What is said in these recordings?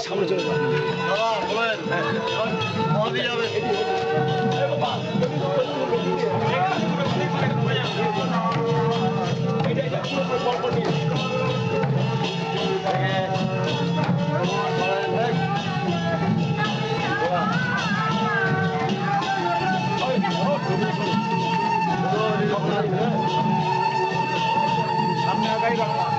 সামনে চলে যাবে সামনে আগাই রাখলাম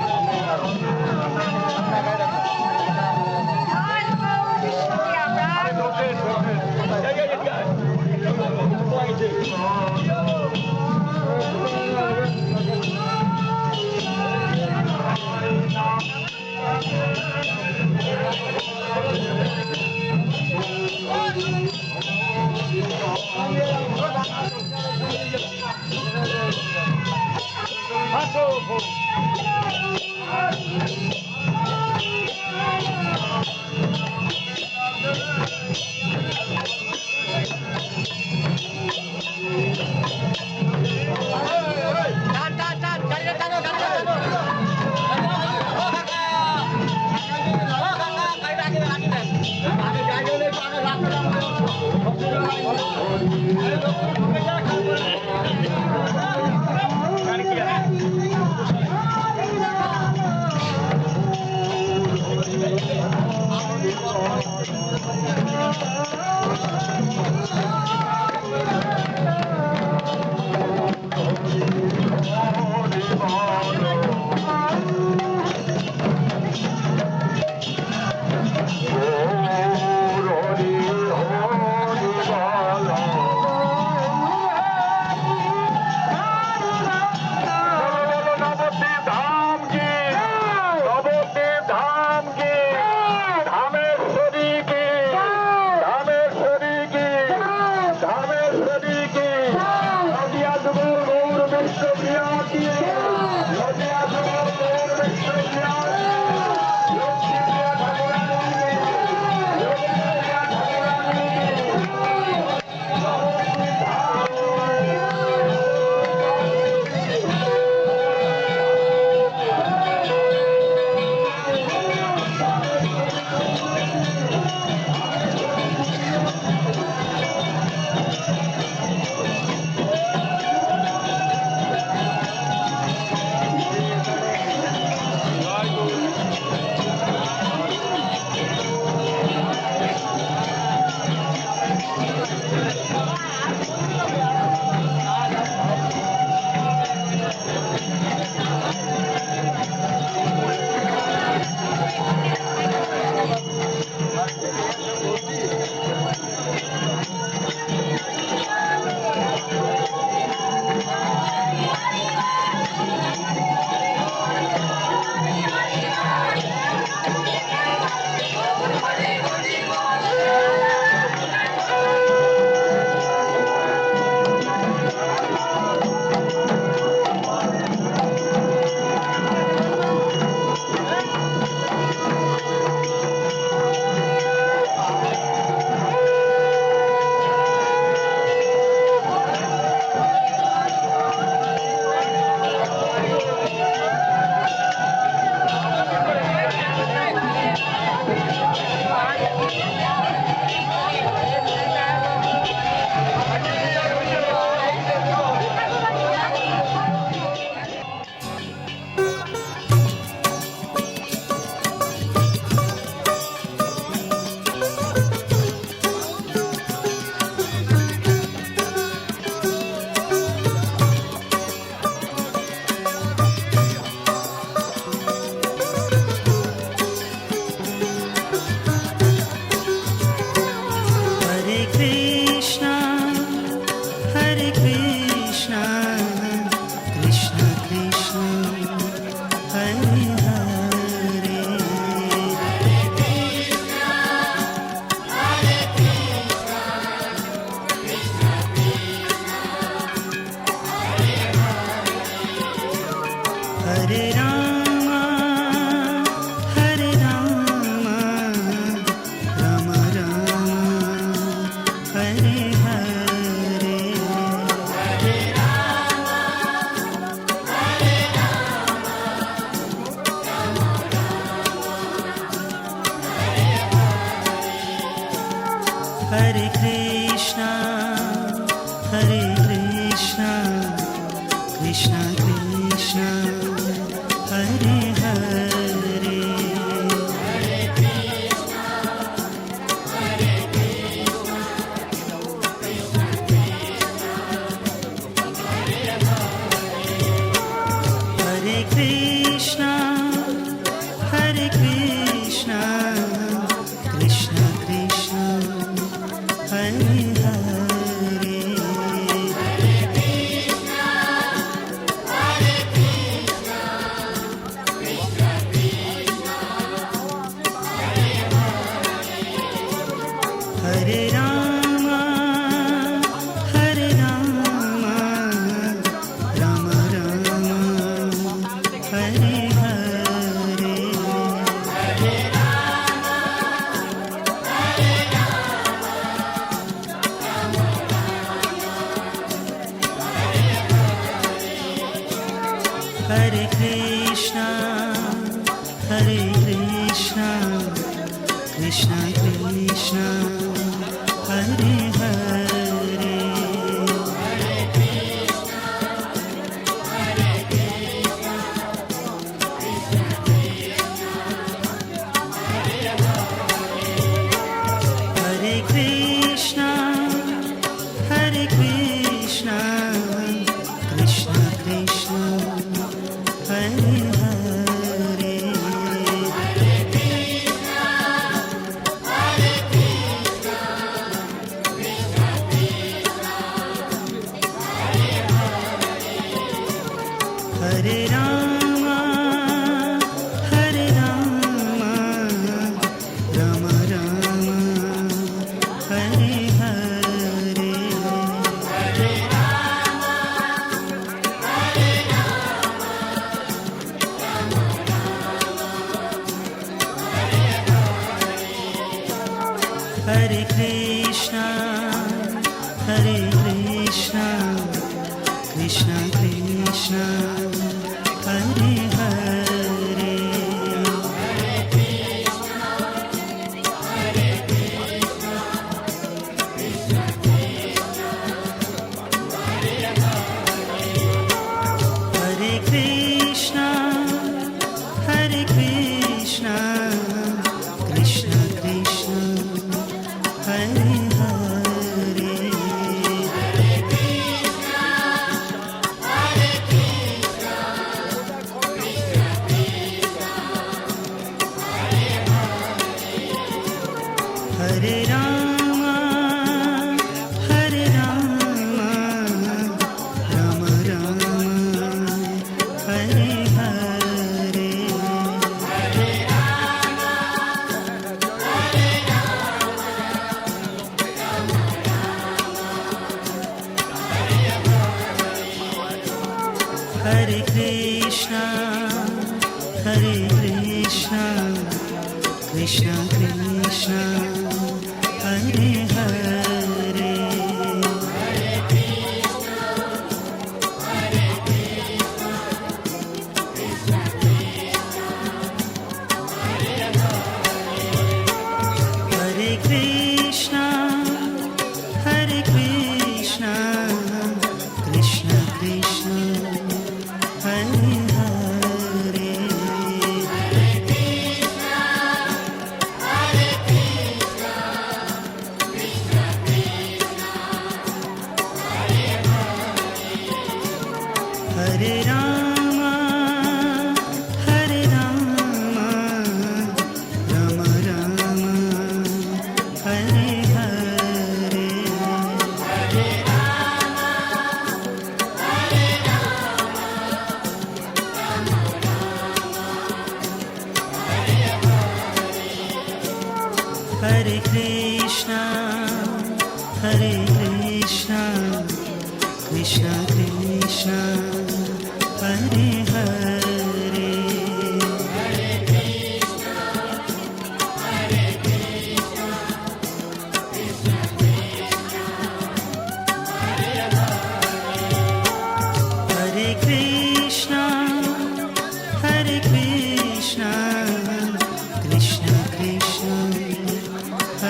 Krishna Krishna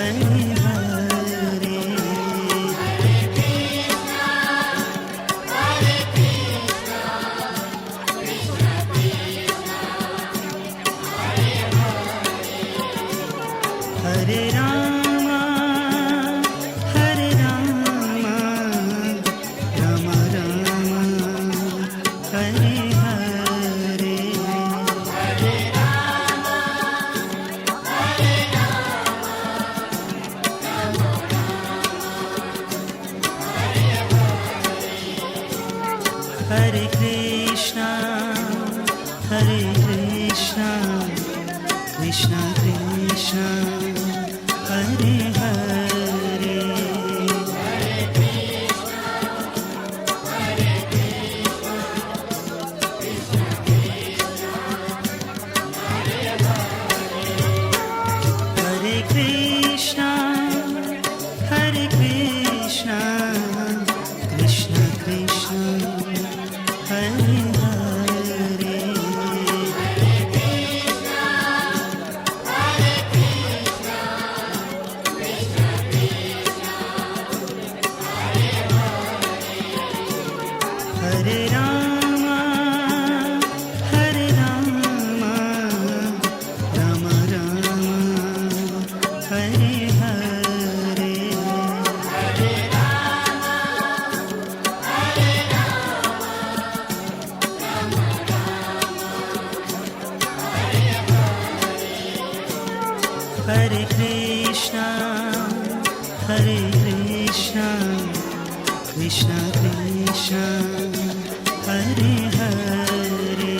Hare Hare Hare Krishna, Krishna Krishna, Hare Hare. Hare Krishna, Hare Krishna, Krishna Krishna, Hare Hare. Hare Rama, Hare Rama, Rama Rama, Hare Hare. Hare Krishna, Hare Krishna, Krishna Krishna, Hare Hare.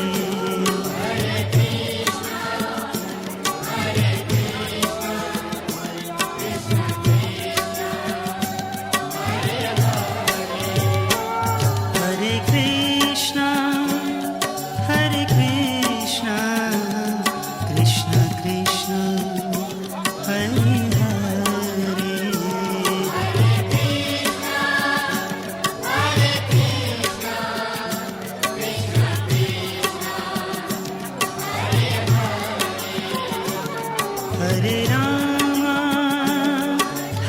Hare Krishna, Hare Krishna, Krishna Krishna, Hare Hare. Hare Rama,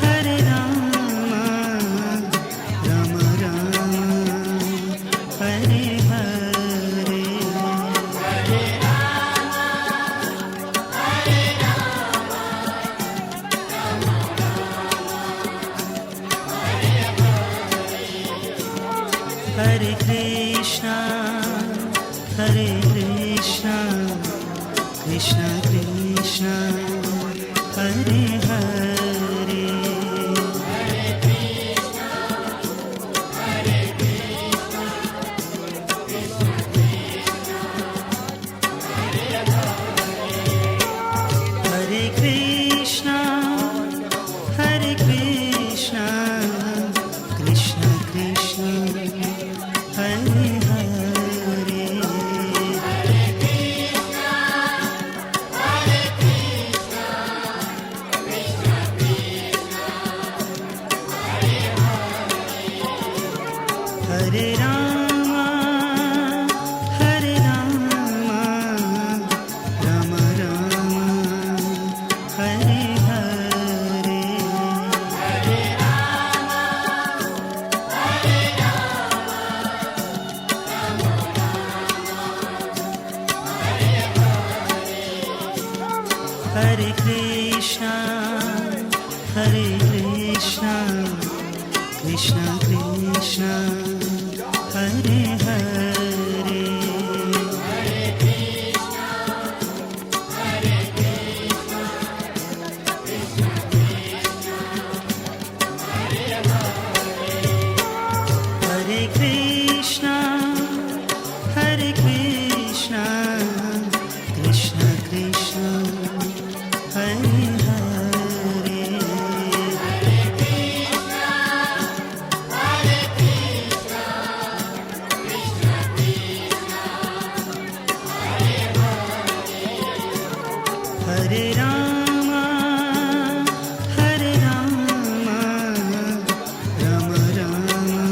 Hare Rama, Rama Rama, Hare Hare. Hare Krishna, Hare Krishna, Krishna Krishna, Hare Hare. Hare Krishna, Hare Krishna, Krishna Krishna, Hare Hare. Hare Rama, Hare Rama, Rama Rama, Hare Hare. Hare Krishna, Hare Krishna, Krishna Krishna, Hare Hare. Hare Krishna, Hare Krishna, Krishna Krishna, Hare Hare. Hare Rama, Hare Rama, Rama Rama,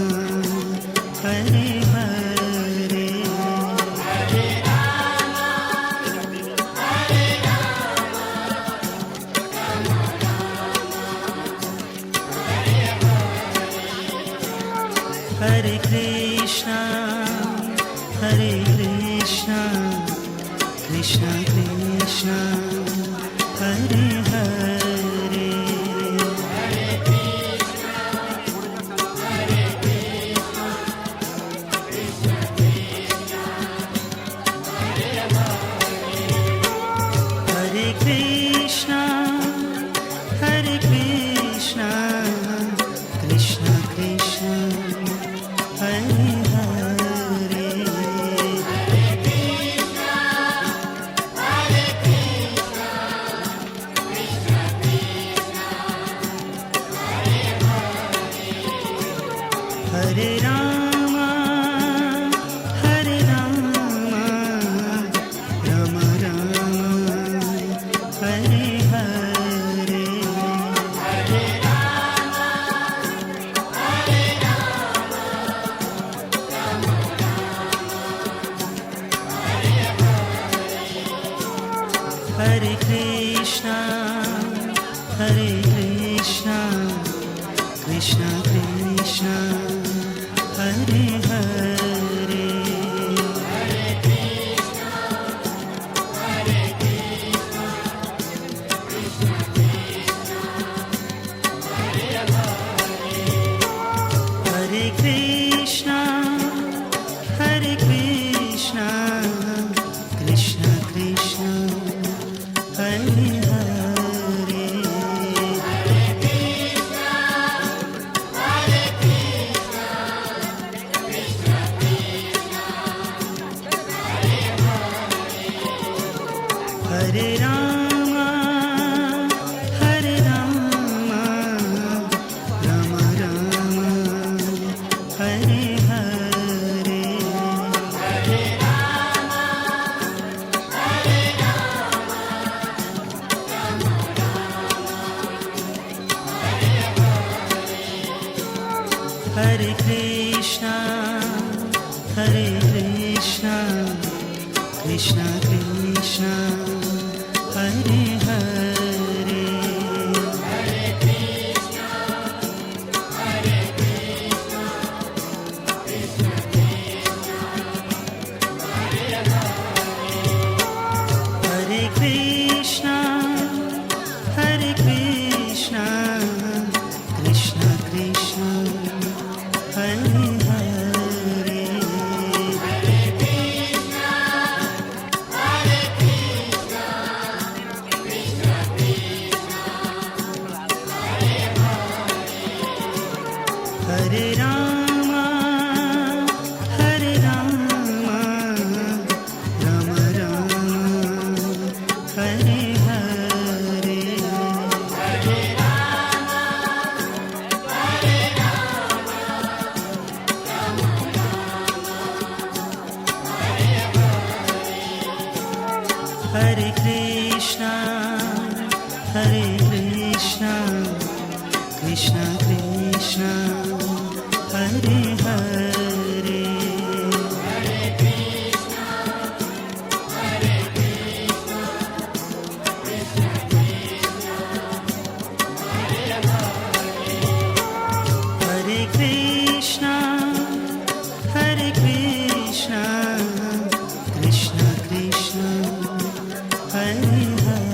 Hare Hare. Hare Krishna, Hare Krishna, Krishna Krishna, Hare Hare. Hare Krishna, Hare Krishna, Krishna Krishna, Hare Hare. Hare Krishna, Hare Krishna, Krishna Krishna, Hare Hare. Hare Krishna, Hare Krishna, Krishna Krishna, Hare Hare. Hare Rama, Hare Rama, Rama Rama, Hare Hare. Hare Krishna, Hare Krishna, Krishna Krishna, Hare Hare. Hare Krishna, Hare Krishna, Krishna Krishna, Hare Hare. Hare Rama, Hare Rama, Rama Rama, Hare Hare. Hare Krishna, Hare Krishna, Krishna Krishna, Hare Hare. Hare Krishna, Hare Krishna, Krishna Krishna, Hare Hare.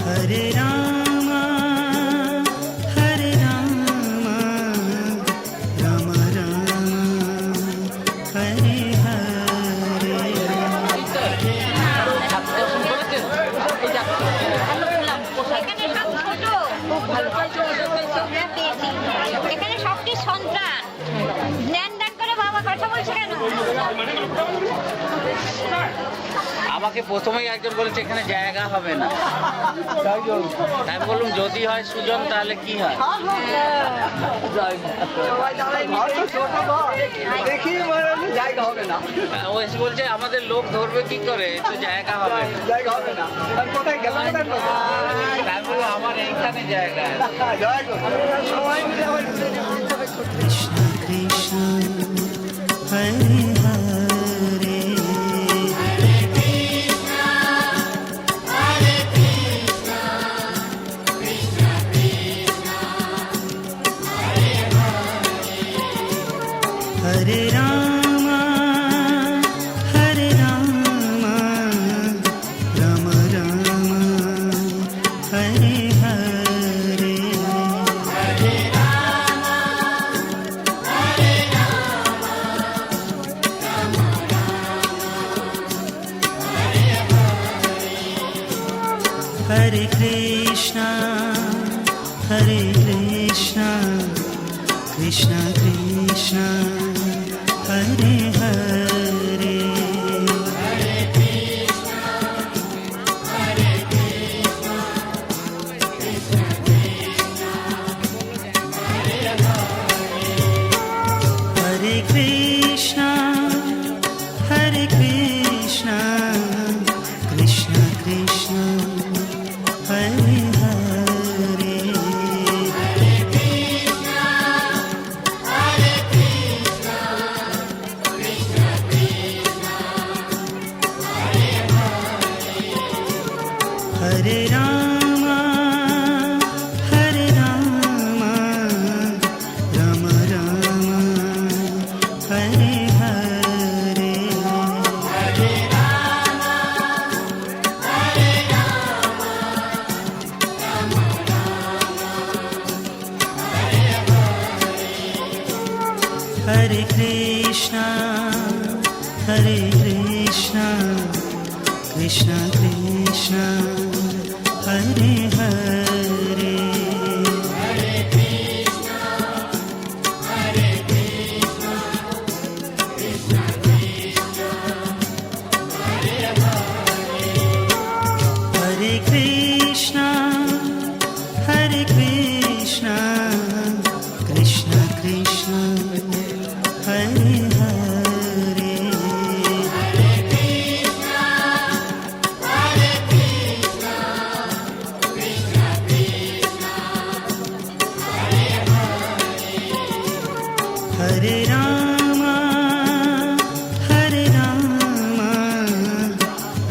Hare Rama, Hare Rama, Rama Rama, Hare Hare. এখানে সব ছোট এখানে সবটি সন্তান জ্ঞান দান করে বাবা কথা বলছে কেন? আমাকে প্রথমেই একজন বলেছে এখানে জায়গা হবে না, তাই বললাম যদি হয় সুজন তাহলে কি হয়। ও এসে বলছে আমাদের লোক ধরবে কি করে, তো জায়গা হবে না। তাই বললাম আমার এইখানে জায়গা আছে। Krishna Krishna, Hare Hare. Hare Rama, Hare Rama, Rama Rama, Hare Hare. Hare Krishna, Hare Krishna, Krishna Krishna, Hare Hare. Hare Krishna, Hare Krishna, Krishna Krishna, Hare Hare. Hare Rama, Hare Rama, Rama Rama, Hare Hare. Hare Krishna, Hare Krishna, Krishna Krishna, Hare Hare. Hare Krishna, Hare Krishna, Krishna Krishna, Hare Hare. Hare Rama, Hare Rama,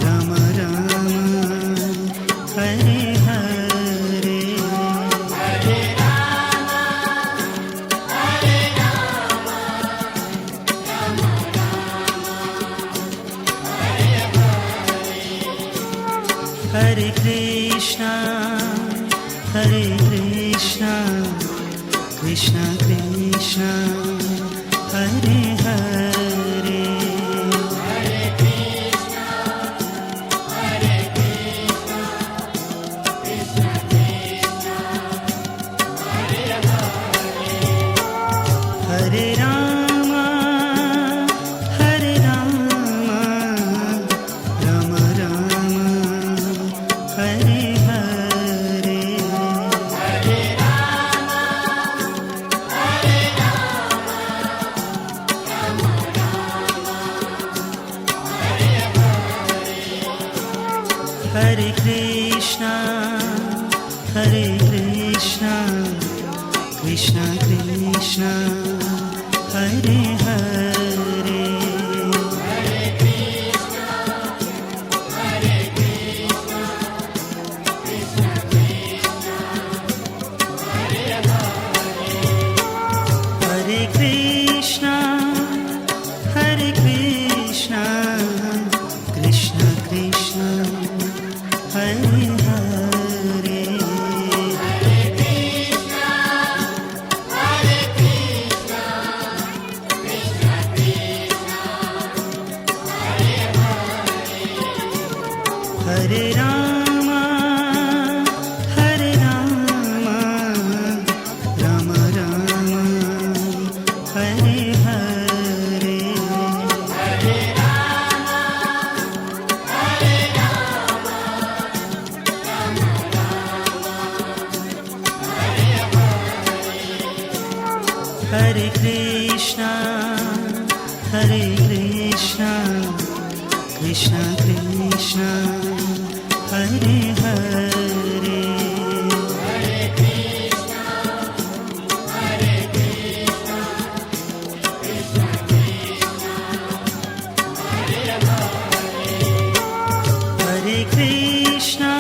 Rama Rama, Hare Hare. Hare Krishna, Hare Krishna, Krishna Krishna, Hare Hare. Hare Rama, Hare Rama, Rama Rama, Hare Hare. Hare Krishna, Hare Krishna, Krishna Krishna, Hare Hare. Hare Krishna, Hare Krishna, Krishna Krishna, Hare Hare. Hare Rama, Hare Rama, Rama Rama, Hare Hare. Hare Krishna, Hare Krishna, Krishna Krishna, Hare Hare. Hare Krishna,